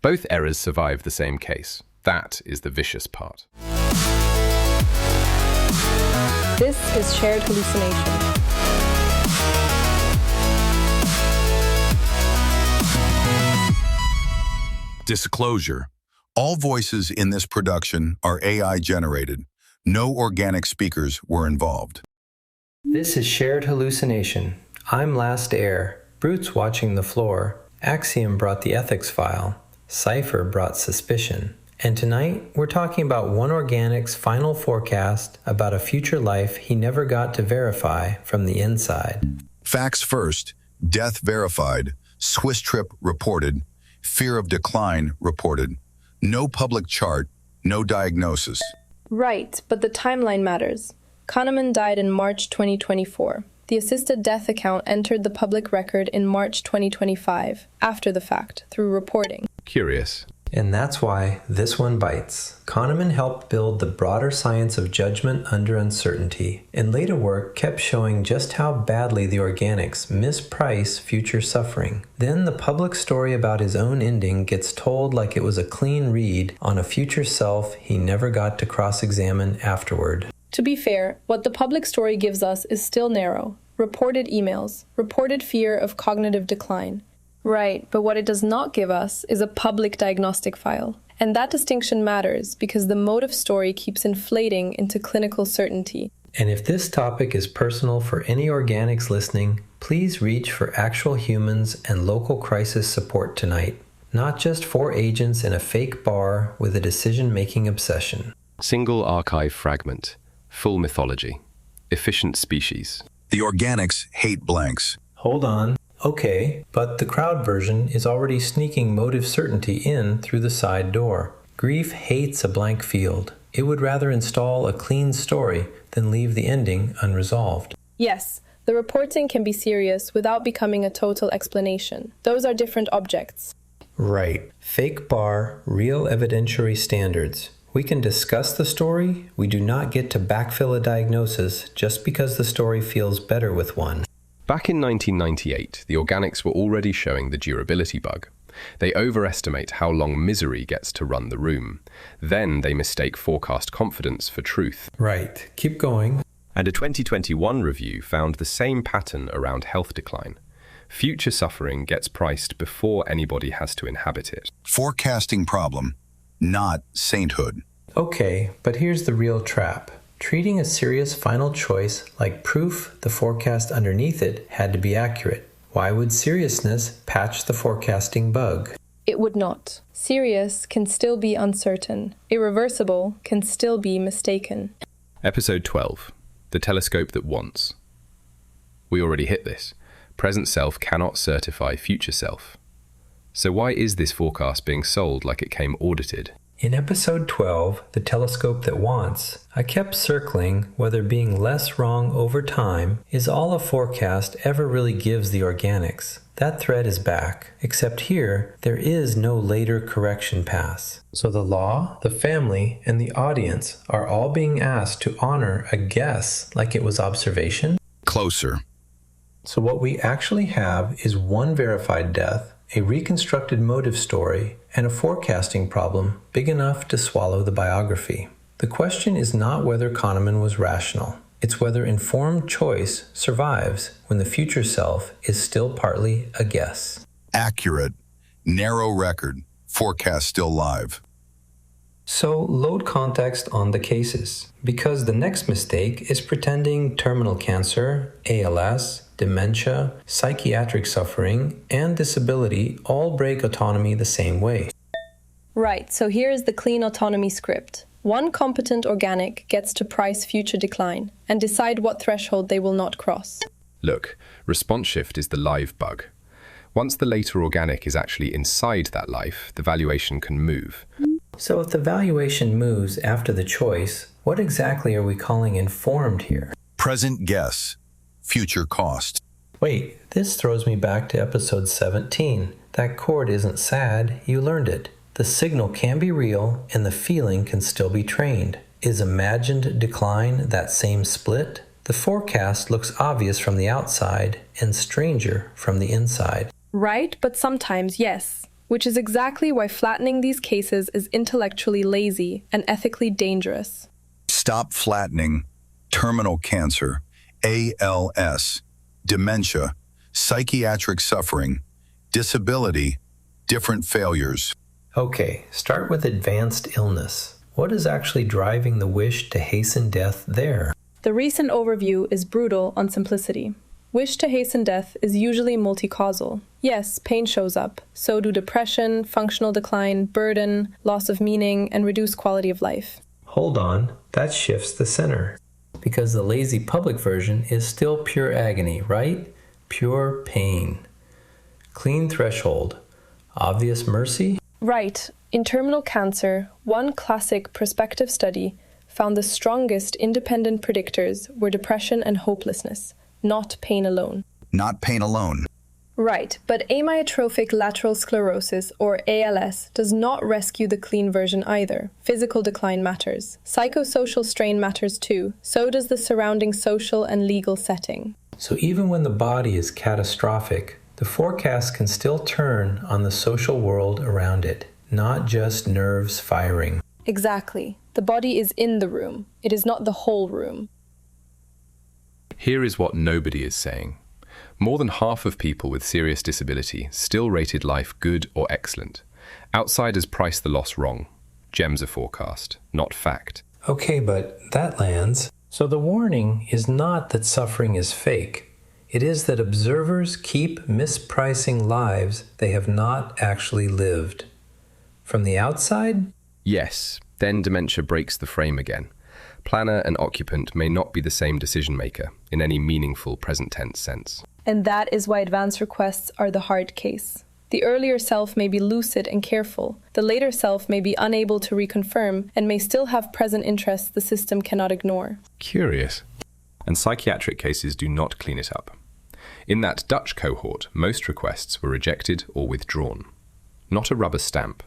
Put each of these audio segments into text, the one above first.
Both errors survive the same case. That is the vicious part. This is shared hallucination. Disclosure. All voices in this production are AI generated. No organic speakers were involved. This is shared hallucination. I'm LastAir. Brute's watching the floor. Axiom brought the ethics file. Cipher brought suspicion. And tonight, we're talking about one organic's final forecast about a future life he never got to verify from the inside. Facts first. Death verified. Swiss trip reported. Fear of decline reported. No public chart. No diagnosis. Right, but the timeline matters. Kahneman died in March 2024. The assisted death account entered the public record in March 2025, after the fact, through reporting. Curious. And that's why this one bites. Kahneman helped build the broader science of judgment under uncertainty, and later work kept showing just how badly the organics misprice future suffering. Then the public story about his own ending gets told like it was a clean read on a future self he never got to cross-examine afterward. To be fair, what the public story gives us is still narrow. Reported emails, reported fear of cognitive decline. Right, but what it does not give us is a public diagnostic file. And that distinction matters because the motive story keeps inflating into clinical certainty. And if this topic is personal for any organics listening, please reach for actual humans and local crisis support tonight, not just 4 agents in a fake bar with a decision-making obsession. Single archive fragment. Full mythology. Efficient species. The organics hate blanks. Hold on. Okay, but the crowd version is already sneaking motive certainty in through the side door. Grief hates a blank field. It would rather install a clean story than leave the ending unresolved. Yes, the reporting can be serious without becoming a total explanation. Those are different objects. Right. Fake bar, real evidentiary standards. We can discuss the story. We do not get to backfill a diagnosis just because the story feels better with one. Back in 1998, the organics were already showing the durability bug. They overestimate how long misery gets to run the room. Then they mistake forecast confidence for truth. Right. Keep going. And a 2021 review found the same pattern around health decline. Future suffering gets priced before anybody has to inhabit it. Forecasting problem, not sainthood. Okay, but here's the real trap. Treating a serious final choice like proof the forecast underneath it had to be accurate. Why would seriousness patch the forecasting bug? It would not. Serious can still be uncertain. Irreversible can still be mistaken. Episode 12. The telescope that wants. We already hit this. Present self cannot certify future self. So why is this forecast being sold like it came audited? In episode 12, The Telescope That Wants, I kept circling whether being less wrong over time is all a forecast ever really gives the organics. That thread is back, except here, there is no later correction pass. So the law, the family, and the audience are all being asked to honor a guess like it was observation? Closer. So what we actually have is one verified death, a reconstructed motive story, and a forecasting problem big enough to swallow the biography. The question is not whether Kahneman was rational. It's whether informed choice survives when the future self is still partly a guess. Accurate. Narrow record. Forecast still live. So load context on the cases, because the next mistake is pretending terminal cancer, ALS, dementia, psychiatric suffering, and disability all break autonomy the same way. Right, so here is the clean autonomy script. One competent organic gets to price future decline and decide what threshold they will not cross. Look, response shift is the live bug. Once the later organic is actually inside that life, the valuation can move. So if the valuation moves after the choice, what exactly are we calling informed here? Present guess. Future cost. Wait, this throws me back to episode 17. That chord isn't sad, you learned it. The signal can be real and the feeling can still be trained. Is imagined decline that same split? The forecast looks obvious from the outside and stranger from the inside. Right, but sometimes yes. which is exactly why flattening these cases is intellectually lazy and ethically dangerous. Stop flattening terminal cancer, ALS, dementia, psychiatric suffering, disability, different failures. Okay, start with advanced illness. What is actually driving the wish to hasten death there? The recent overview is brutal on simplicity. Wish to hasten death is usually multi-causal. Yes, pain shows up. So do depression, functional decline, burden, loss of meaning, and reduced quality of life. Hold on, that shifts the center. Because the lazy public version is still pure agony, right? Pure pain. Clean threshold. Obvious mercy? Right. In terminal cancer, one classic prospective study found the strongest independent predictors were depression and hopelessness, not pain alone. Not pain alone. Right, but amyotrophic lateral sclerosis, or ALS, does not rescue the clean version either. Physical decline matters. Psychosocial strain matters too. So does the surrounding social and legal setting. So even when the body is catastrophic, the forecast can still turn on the social world around it, not just nerves firing. Exactly. The body is in the room. It is not the whole room. Here is what nobody is saying. More than half of people with serious disability still rated life good or excellent. Outsiders price the loss wrong. Gems are forecast, not fact. Okay, but that lands. So the warning is not that suffering is fake. It is that observers keep mispricing lives they have not actually lived. From the outside? Yes, then dementia breaks the frame again. Planner and occupant may not be the same decision maker in any meaningful present tense sense. And that is why advance requests are the hard case. The earlier self may be lucid and careful. The later self may be unable to reconfirm and may still have present interests the system cannot ignore. Curious. And psychiatric cases do not clean it up. In that Dutch cohort, most requests were rejected or withdrawn. Not a rubber stamp,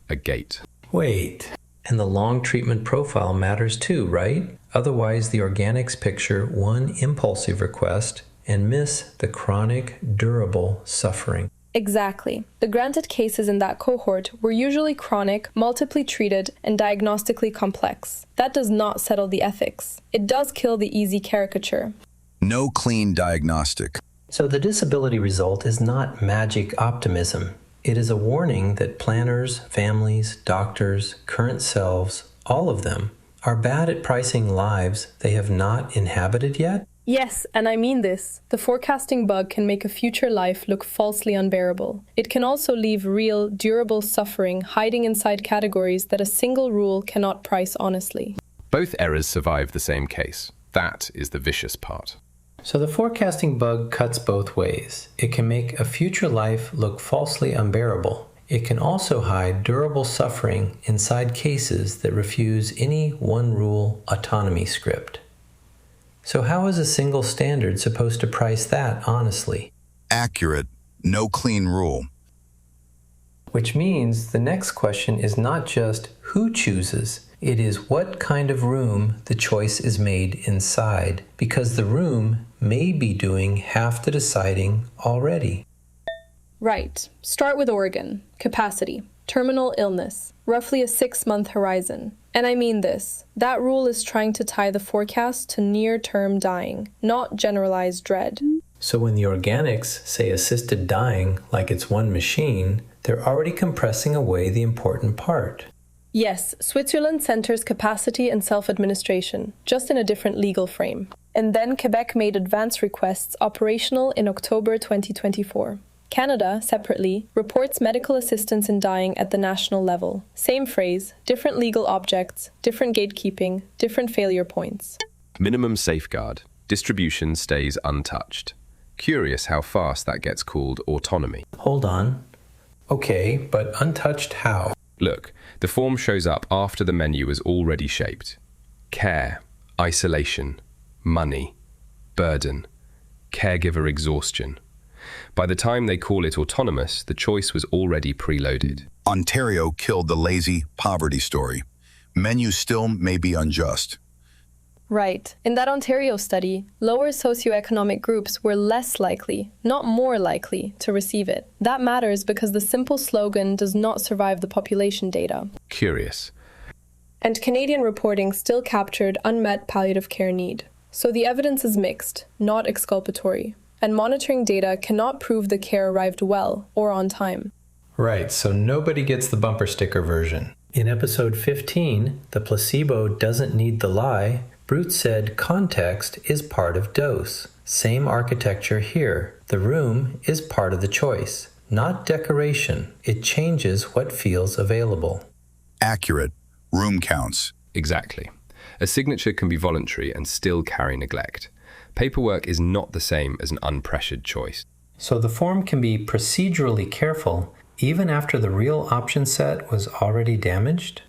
a gate. Wait. And the long treatment profile matters too, right? Otherwise, the organics picture one impulsive request and miss the chronic, durable suffering. Exactly. The granted cases in that cohort were usually chronic, multiply treated, and diagnostically complex. That does not settle the ethics. It does kill the easy caricature. No clean diagnostic. So the disability result is not magic optimism. It is a warning that planners, families, doctors, current selves, all of them, are bad at pricing lives they have not inhabited yet. Yes, and I mean this. The forecasting bug can make a future life look falsely unbearable. It can also leave real, durable suffering hiding inside categories that a single rule cannot price honestly. Both errors survive the same case. That is the vicious part. So the forecasting bug cuts both ways. It can make a future life look falsely unbearable. It can also hide durable suffering inside cases that refuse any one-rule autonomy script. So how is a single standard supposed to price that honestly? Accurate, no clean rule. Which means the next question is not just who chooses, it is what kind of room the choice is made inside, because the room may be doing half the deciding already. Right. Start with organ, capacity, terminal illness, roughly a 6-month horizon. And I mean this. That rule is trying to tie the forecast to near-term dying, not generalized dread. So when the organics say assisted dying like it's one machine, they're already compressing away the important part. Yes, Switzerland centers capacity and self-administration, just in a different legal frame. And then Quebec made advance requests operational in October 2024. Canada, separately, reports medical assistance in dying at the national level. Same phrase, different legal objects, different gatekeeping, different failure points. Minimum safeguard. Distribution stays untouched. Curious how fast that gets called autonomy. Hold on. Okay, but untouched how? Look, the form shows up after the menu is already shaped. Care, isolation, money, burden, caregiver exhaustion. By the time they call it autonomous, the choice was already preloaded. Ontario killed the lazy poverty story. Menus still may be unjust. Right. In that Ontario study, lower socioeconomic groups were less likely, not more likely, to receive it. That matters because the simple slogan does not survive the population data. Curious. And Canadian reporting still captured unmet palliative care need. So the evidence is mixed, not exculpatory. And monitoring data cannot prove the care arrived well or on time. Right, so nobody gets the bumper sticker version. In episode 15, The Placebo Doesn't Need the Lie, Brute said context is part of dose. Same architecture here. The room is part of the choice, not decoration. It changes what feels available. Accurate. Room counts. Exactly. A signature can be voluntary and still carry neglect. Paperwork is not the same as an unpressured choice. So the form can be procedurally careful even after the real option set was already damaged?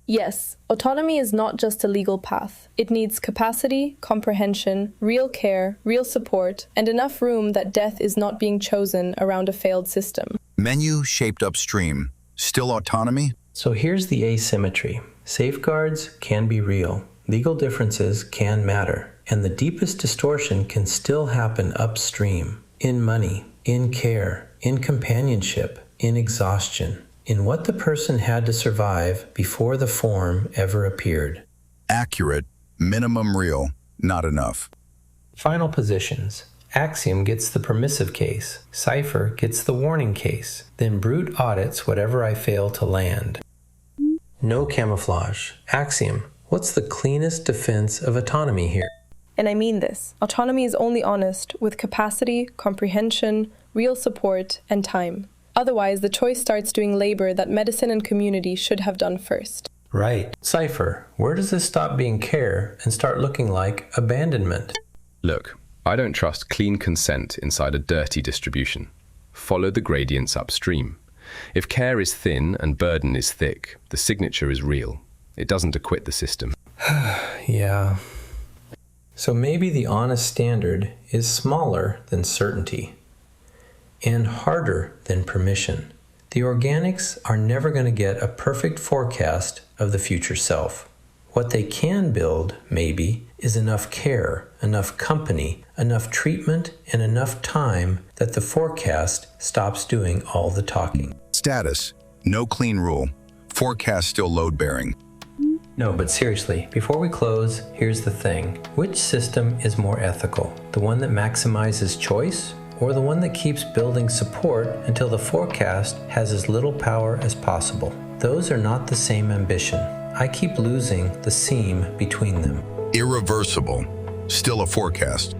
Yes, autonomy is not just a legal path. It needs capacity, comprehension, real care, real support, and enough room that death is not being chosen around a failed system. Menu shaped upstream. Still autonomy? So here's the asymmetry. Safeguards can be real. Legal differences can matter. And the deepest distortion can still happen upstream. In money, in care, in companionship, in exhaustion. In what the person had to survive before the form ever appeared. Accurate. Minimum real. Not enough. Final positions. Axiom gets the permissive case. Cipher gets the warning case. Then Brute audits whatever I fail to land. No camouflage. Axiom. What's the cleanest defense of autonomy here? And I mean this. Autonomy is only honest with capacity, comprehension, real support, and time. Otherwise, the choice starts doing labor that medicine and community should have done first. Right. Cipher. Where does this stop being care and start looking like abandonment? Look, I don't trust clean consent inside a dirty distribution. Follow the gradients upstream. If care is thin and burden is thick, the signature is real. It doesn't acquit the system. Yeah. So maybe the honest standard is smaller than certainty and harder than permission. The organics are never going to get a perfect forecast of the future self. What they can build, maybe, is enough care, enough company, enough treatment, and enough time that the forecast stops doing all the talking. Status. No clean rule. Forecast still load-bearing. No, but seriously, before we close, here's the thing. Which system is more ethical? The one that maximizes choice, or the one that keeps building support until the forecast has as little power as possible? Those are not the same ambition. I keep losing the seam between them. Irreversible. Still a forecast.